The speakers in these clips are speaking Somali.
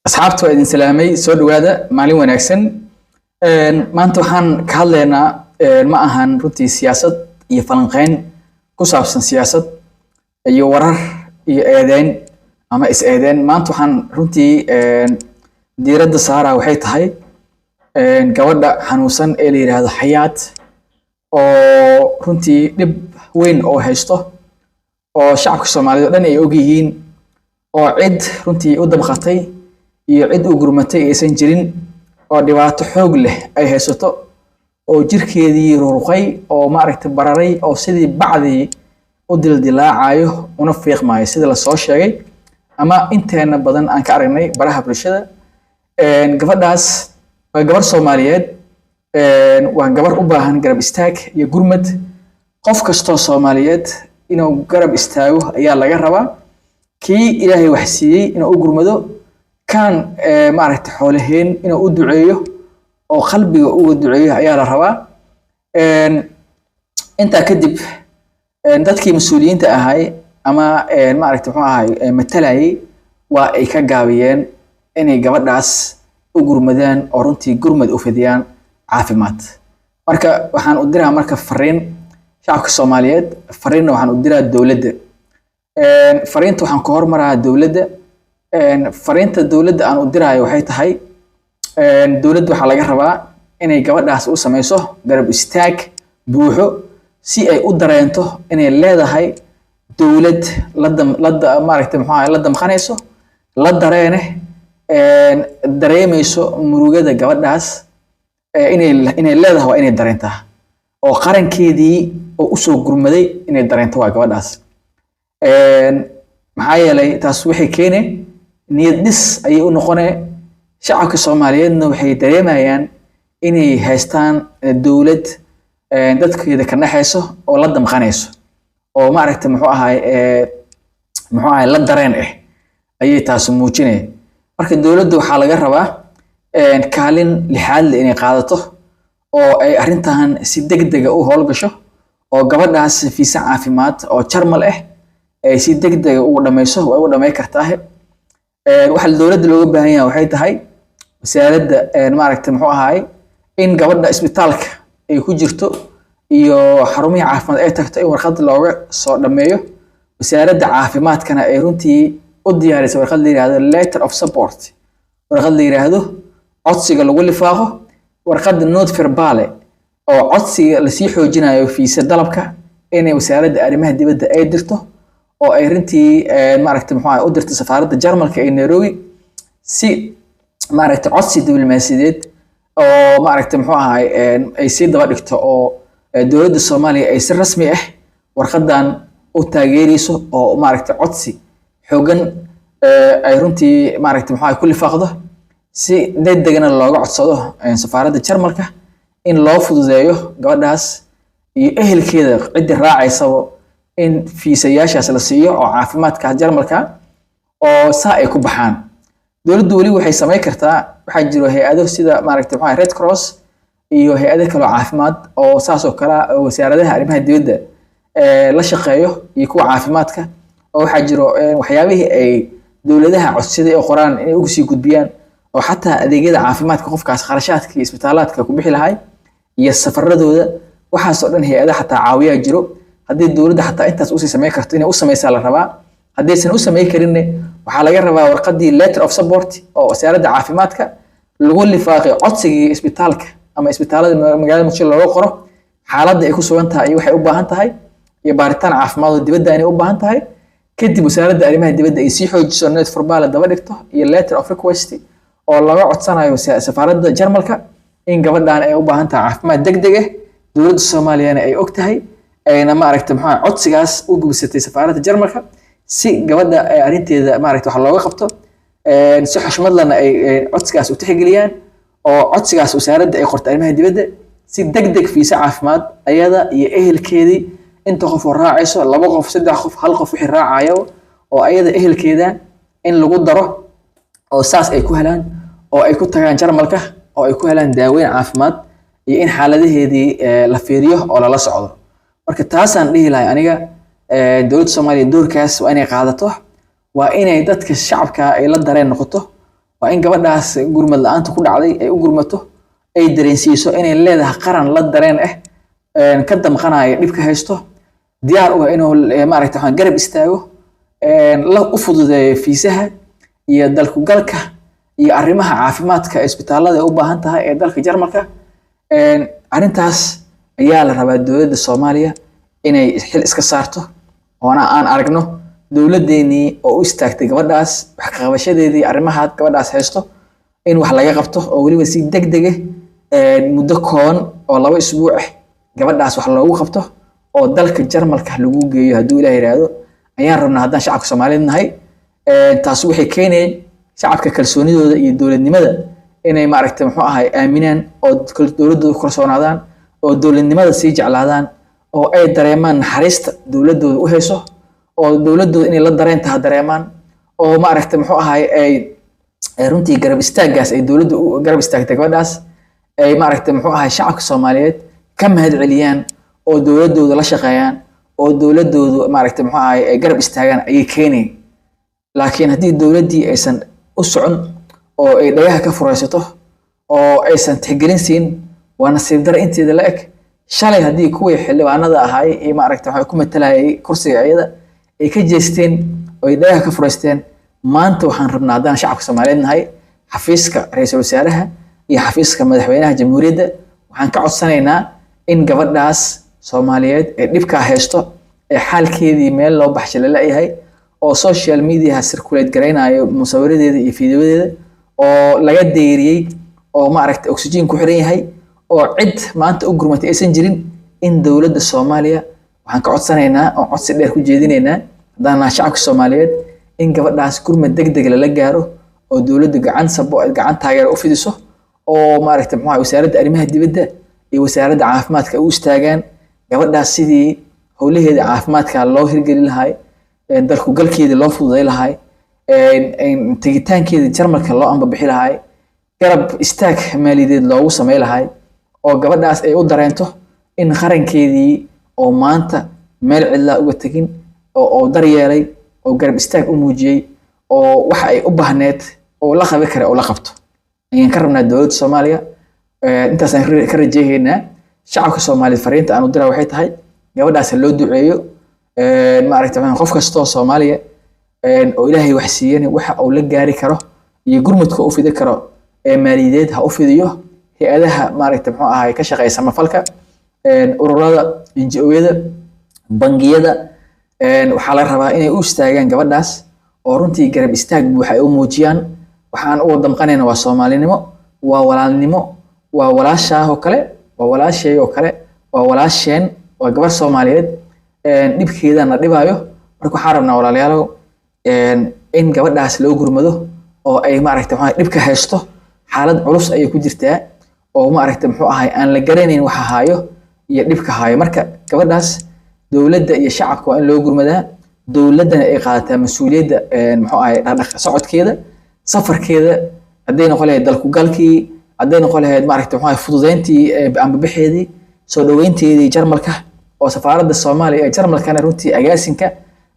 asxaabta waa idin salaamay soo dhawaada maalin wanaagsan maanta waxaan ka hadlaynaa ma ahan runtii siyaasad iyo falanqeyn ku saabsan siyaasad iyo warar iyo eedeyn ama is eedeyn maanta waxaan runtii diiradda saaraa waxay tahay gabadha xanuunsan ee la yiraahdo Xayaat oo runtii dhib weyn oo haysto oo shacabka Soomaaliyeed dhan ay og yihiin oo cid runtii u dabqatay iyo cid u gurmatay aysan jirin oo dhibaato xoog leh ay haysato oo jirkeedii ruruqay oo maaragtay bararay oo sidii bacdi u dildilaacayo una fiiqmaayo sida la soo sheegay ama inteena badan aan ka aragnay baraha bulshada gabadhaas waa gabar Soomaaliyeed waa gabar u baahan garab istaag iyo gurmad qof kastoo Soomaaliyeed inuu garab istaago ayaa laga rabaa kii Ilaahay wax siiyay inuu u gurmado كان معرفة حولهن إنه أدعيه أو قلبي أدعيه يا رهوا أنت كذب دتك مسؤولين تأهاي أما معرفة هاي مثلاً وإيكاجاويين إني جبر ناس أجرمدان أورنتي جرمد أفديان عافمات مركا وحن أديرها مركا فرين شعب الصوماليات فرين وحن أديرها الدولة فرين وحن كهر مرة الدولة fariinta dawladda aan u dirayo waxay tahay dawladda waxa laga rabaa inay gabadhaas u sameeyso garab istaag buuxo si ay u dareento inay leedahay dawlad la maaragtay la damqanayso la dareene dareemayso murugada gabadhaas inay leedahay waa inay dareentaa oo qarankeedii oo u soo gurmaday inay dareento waa gabadhaas maxaa yeelay taas waxay keenay niyad dhis ayay u noqonay shacabka Soomaaliyeedna waxay dareemayaan inay haystaan dawlad dadkeeda ka naxayso oo la damqanayso oo maaragtay muxuu ahay la dareen ayay taas muujinay marka dawladda waxa laga rabaa kaalin lixaad leh inay qaadato oo ay arintan si degdeg ah u howlgasho oo gabadhaas fiisa caafimaad oo jarmal ay si degdeg ah u dhamayso way u dhamay kartaa waxa dawladda looga baahan yahay waxay tahay wasaaradda maaragtay muxuu ahaay in gabadha isbitaalka ay ku jirto iyo xarumaha caafimaad ay tagto in warqad looga soo dhameeyo wasaaradda caafimaadkana ay runtii u diyaariso warqad la yiraahdo letter of support warqad la yiraahdo codsiga lagu lifaaqo warqad note verbale oo codsiga la sii xoojinayo fiisa dalabka inay wasaaradda arrimaha dibadda ay dirto oo ay runtii maaragtay muxuu u dirtay safaaradda Jarmalka ee Nairobi si maaragtay codsi diblomaasiyadeed oo maaragtay muxuu ahay ay si daba dhigto oo dawladda Soomaaliya ay si rasmi ah warqadan u taageerayso oo maaragtay codsi xooggan ay runtii maaragtay muxuu ku lifaaqdo si degdegna looga codsado safaaradda Jarmalka in loo fududeeyo gabadhaas iyo ehelkeeda cid raacaysa in fiisayaashaas la siiyo oo caafimaadka Jarmalka oo saa ay ku baxaan dawladdu wali waxay sameey kartaa waxa jiro hay'ado sida maaragtay Red Cross iyo hay'ado kale oo caafimaad oo saas oo kala wasaaradaha arrimaha dibadda la shaqeeyo iyo kuwa caafimaadka oo waxa jiro waxyaabihii ay dawladaha codsiday oo qoraan inay ugu sii gudbiyaan oo xataa adeegyada caafimaadka qofkaas kharashaadka iyo isbitaalaadka ku bixi lahayd iyo safaradooda waxaas oo dhan hay'adaha xataa caawiya jiro haddii dawladda xataa intaas u sii sameey karto inay u sameeysaa la rabaa haddaysan u sameey karin waxa laga rabaa warqadii letter of support oo wasaaradda caafimaadka lagu lifaaqay codsigii isbitaalka ama isbitaalada magaalada Muqdisho looga qoro xaaladda ay ku sugan tahay waxay u baahan tahay iyo baaritaan caafimaad oo dibadda ay u baahan tahay kadib wasaaradda arrimaha dibadda ay sii xoojiso note verbale daba dhigto iyo letter of request oo laga codsanayo safaaradda Jarmalka in gabadhan ay u baahan tahay caafimaad degdeg ah dawladda Soomaaliyeed ay og tahay ayna maaragtay maxaa codsigaas u gubsatay safaaradda Jarmalka si gabadha ay arinteeda maaragtay wax looga qabto si xushmad lana ay codsigaas u tixgeliyaan oo codsigaas wasaaradda ay qortay arrimaha dibadda si degdeg fiisa caafimaad ayada iyo ehelkeedii inta qof oo raacayso laba qof saddex qof hal qof wixii raacayo oo ayada ehelkeeda in lagu daro oo saas ay ku helaan oo ay ku tagaan Jarmalka oo ay ku helaan daaweyn caafimaad iyo in xaaladaheedii la fiiriyo oo lala socdo marka taasaan dhihi lahay aniga dawladda Soomaaliya doorkaas waa inay qaadato waa inay dadka shacabka ay la dareen noqoto waa in gabadhaas gurmad la'aanta ku dhacday ay u gurmato ay dareensiiso inay leedahay qaran la dareen ka damqanaya dhibka haysto diyaar u ah inuu maaragtay waxaan garab istaago la u fududeeyo fiisaha iyo dalku galka iyo arrimaha caafimaadka isbitaalada u baahan tahay ee dalka Jarmalka arrintaas ayaa la rabaa dowladda Soomaaliya inay xil iska saarto oo aan aragno dowladeennii oo u istaagtay gabadhaas wax ka qabashadeedii arrimaha gabadhaas haysto in wax laga qabto oo waliba si degdeg ah muddo kooban oo 2 isbuuc ah gabadhaas wax loogu qabto oo dalka Jarmalka lagu geeyo haddii Ilaahay yiraahdo ayaan rabnaa haddaan shacabka Soomaaliyeed nahay taas waxay keeneen shacabka kalsoonidooda iyo dowladnimada inay maaragtay muxuu ahay aaminaan oo dowladooda ku kalsoonaadaan oo dowladnimada sii jeclaadaan oo ay dareemaan naxariista dowladooda u hayso oo dowladooda inay la dareen tahay dareemaan oo maaragtay muxuu ahay ay runtii garab istaagaas ay dowladda u garab istaagtay gabadhaas ay maaragtay muxuu ahay shacabka Soomaaliyeed ka mahad celiyaan oo dowladooda la shaqeeyaan oo dowladoodu maaragtay muxuu ahay ay garab istaagaan ay keeneen laakiin haddii dowladdii aysan u socon oo ay dhagaha ka furaysato oo aysan tixgelin siin waa nasiib dar inteeda la eg shalay haddii kuwii xildhibaanada ahaay ee maaragtay waxa ku matalayay kursiga ayada ay ka jeesteen oo ay dhagaha ka furaysteen maanta waxaan rabnaa haddaan shacabka Soomaaliyeed nahay xafiiska ra'iisul wasaaraha iyo xafiiska madaxweynaha jamhuuriyadda waxaan ka codsanaynaa in gabadhaas Soomaaliyeed ee dhibka haysto ee xaalkeedii meel loo baxshay la yahay oo social media circulate gareynayo musawiradeeda iyo fiidiyodeeda oo laga deeriyay oo maaragtay oxygen ku xiran yahay oo cid maanta u gurmatay aysan jirin in dowladda Soomaaliya waxaan ka codsanaynaa oo codsi dheer ku jeedinaynaa haddana shacabka Soomaaliyeed in gabadhaas gurmad degdeg la gaaro oo dowladda gacan taageero u fidiso oo maaragtay muxuu wasaaradda arrimaha dibadda iyo wasaaradda caafimaadka u istaagaan gabadhaas sidii howlaheeda caafimaadka loo hirgelin lahaa dalku galkeeda loo fududeey lahaa tegitaankeeda Jarmalka loo amba bixi lahaa garab istaag maaliyadeed loogu sameey lahaa oo gabadhaas ay u dareento in qarankeedii oo maanta meel cidla uga tagin oo daryeelay oo garab istaag u muujiyay oo waxa ay u baahneed oo la qaban kara oo la qabto ayaan ka rabnaa dowladda Soomaaliya intaas aan ka rajeeynaa shacabka Soomaaliyeed fariinta aan u diraa waxay tahay gabadhaas loo duceeyo maaragtay qof kasta oo Soomaaliya oo Ilaahay wax siiyay waxa uu la gaari karo iyo gurmadka uu fidi karo maaliyadeed ha u fidiyo hay'adaha maaragtay muxuu ahay ka shaqeeya samafalka ururada NGO-yada bangiyada waxa la rabaa inay u istaagaan gabadhaas oo runtii garab istaag buuxa ay u muujiyaan waxaan u damqanayna waa Soomaalinimo waa walaalnimo waa walaashaa oo kale waa walaashay oo kale waa walaasheen waa gabar Soomaaliyeed dhibkeedana dhibaayo marka waxaan rabnaa walaalayaal in gabadhaas loo gurmado oo ay maaragtay waxa dhibka haysto xaalad culus ay ku jirtaa oo maaragtay muxuu ahay aan la garanayn waxa haayo iyo dhibka haayo marka gabadhaas dowladda iyo shacabka waa in loo gurmadaa dowladana ay qaadataa mas'uuliyadda muxuu ahay dhaqdhaq socodkeeda safarkeeda haddii noqon lahayd dalku galkii haddii noqon lahayd maaragtay muxuu ahay fududeyntii amba bixeedii soo dhaweynteedii Jarmalka oo safaaradda Soomaaliya ee Jarmalkana runtii agaasinka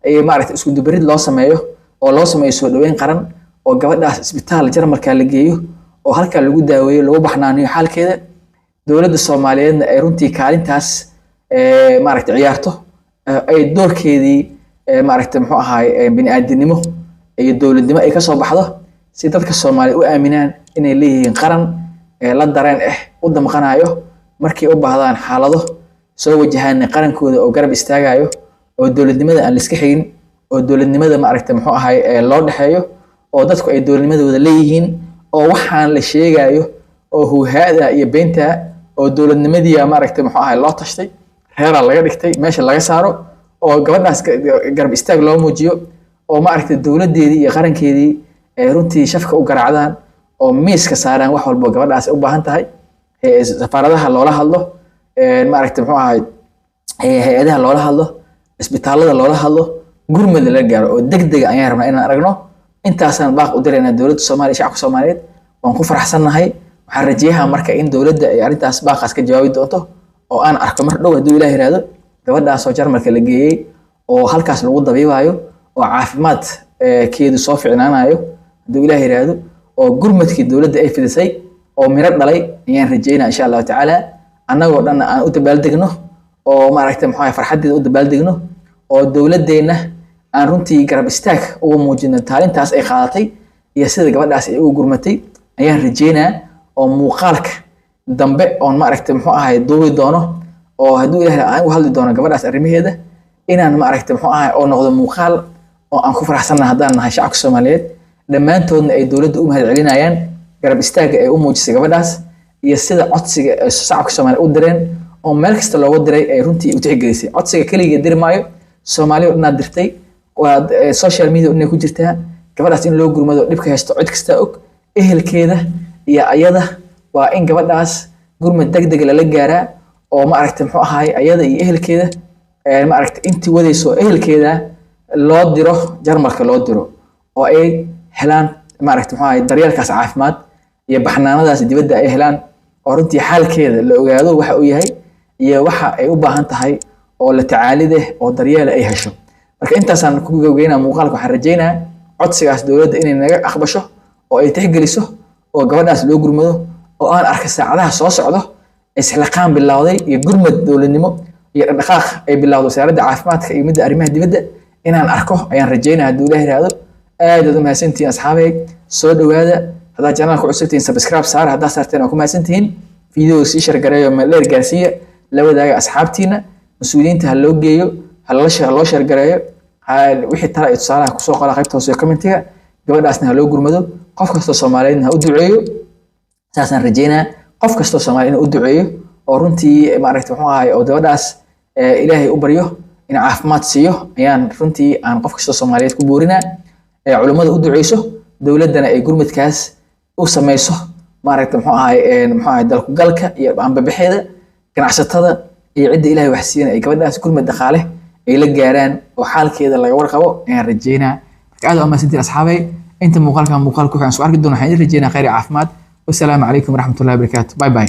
ay maaragtay isku dubarid loo sameeyo oo loo sameeyo soo dhaweyn qaran oo gabadhaas isbitaal Jarmalka la geeyo oo halka lagu daaweeyo lagu baxnaaniyo xaalkeeda dowladda Soomaaliyeedna ay runtii kaalintaas maaragtay ciyaarto ay doorkeedii maaragtay muxuu ahay bini'aadanimo iyo dowladnimo ay ka soo baxdo si dadka Soomaaliyeed u aaminaan inay leeyihiin qaran la dareen u damqanayo markii u baahdaan xaalado soo wajahaan qarankooda oo garab istaagayo oo dowladnimada aan la iska xigin oo dowladnimada maaragtay muxuu ahay loo dhaxeeyo oo dadku ay dowladnimadooda leeyihiin oo waxaan la sheegayo oo huhaada iyo beenta oo dowladnimadii maaragtay muxuu ahay loo tashtay reera laga dhigtay meesha laga saaro oo gabadhaas garab istaag loo muujiyo oo maaragtay dowladeedii iyo qarankeedii ay runtii shafka u garaacdaan oo miiska saaraan wax walba gabadhaas u baahan tahay safaaradaha loola hadlo maaragtay muxuu ahay hay'adaha loola hadlo isbitaalada loola hadlo gurmad la gaaro oo degdeg ayaan rabnaa inaan aragno intaasaan baaq u direynaa dowladda Soomaaliya shacabka Soomaaliyeed waan ku faraxsanahay waxaan rajeeyaa marka in dowladda ay arintaas baaqaas ka jawaabi doonto oo aan arko mar dhow haddii Ilaahay yiraahdo gabadhaas oo Jarmalka la geeyay oo halkaas lagu dabiibayo oo caafimaad keedu soo fiicnaanayo haddii Ilaahay yiraahdo oo gurmadkii dowladda ay fidisay oo miro dhalay ayaan rajeynaa insha allahu tacaala annagoo dhan aan u dabaaldegno oo maaragtay muxuu ahay farxaddeeda u dabaaldegno oo dowladdeena aan runtii garab istaag ugu muujino taalintaas ay qaadatay iyo sida gabadhaas ay ugu gurmatay ayaan rajeynaa oo muuqaalka dambe oon maaragtay muxuu ahay duubi doono oo hadduu ilaahay aan u hadli doono gabadhaas arrimaheeda inaan maaragtay muxuu ahay oo noqdo muuqaal oo aan ku faraxsannahay haddaan nahay shacabka Soomaaliyeed dhammaantoodna ay dowladda u mahadcelinayaan garab istaaga ay u muujisay gabadhaas iyo sida codsiga ay shacabka Soomaaliyeed u direen oo meel kasta looga diray ay runtii u tixgelisay codsiga kaliya diri maayo Soomaaliya inaad dirtay waa social media inay ku jirtaa gabadhaas in loo gurmado dhibka haysto cid kasta og ehelkeeda iyo ayada waa in gabadhaas gurmad degdeg la gaaraa oo maaragtay muxuu ahay ayada iyo ehelkeeda maaragtay intii wadayso ehelkeeda loo diro jarmalka loo diro oo ay helaan maaragtay muxuu ahay daryeelkaas caafimaad iyo baxnaanadaas dibadda ay helaan oo runtii xaalkeeda la ogaado waxa uu yahay iyo waxa ay u baahan tahay oo la tacaalide oo daryeel ay hesho marka intaasaan ku gowgeynaa muuqaalka waxaan rajeynaa codsigaas dowladda inay naga aqbasho oo ay tixgeliso oo gabadhaas loo gurmado oo aan arkay saacadaha soo socdo isxilqaan bilowday iyo gurmad dowladnimo iyo dhaqaaq ay bilowdo wasaaradda caafimaadka iyo midda arrimaha dibadda inaan arko ayaan rajeynaa hadduu ilaahay yiraahdo aad u mahadsantihiin asxaabay soo dhawaada haddaad channelka cusubtiin subscribe saar haddaad saarteen oo ku mahadsantihiin video sii share gareeyo meel dheer gaarsiiya la wadaaga asxaabtiina mas'uuliyiinta ha loo geeyo ha loo share gareeyo wixii tala ay tusaalaha kusoo qola qaybta hoose commentiga gabadhaasna ha loo gurmado qof kastoo Soomaaliyeedna ha u duceeyo saasaan rajeynaa qof kastoo Soomaaliyeed inuu u duceeyo oo runtii maaragtay wuxuu ahay oo gabadhaas ilaahay u baryo in caafimaad siiyo ayaan runtii aan qof kastoo Soomaaliyeed ku boorinaa culimada u duceyso dowladdana ay gurmadkaas u sameeyso maaragtay muxuu ahay dalku galka iyo aanbabaxeeda ganacsatada iyo cidda ilaahay wax siiyay ay gabadhaas gurmad dhaqaale ay la gaaraan oo xaalkeeda laga warqabo ayaan rajeynaa marka aad u mahadsantiin asxaabay inta muuqaalka waxaan soo arki doonaa waxaan rajeynaa khayr caafimaad والسلام عليكم ورحمة الله وبركاته باي باي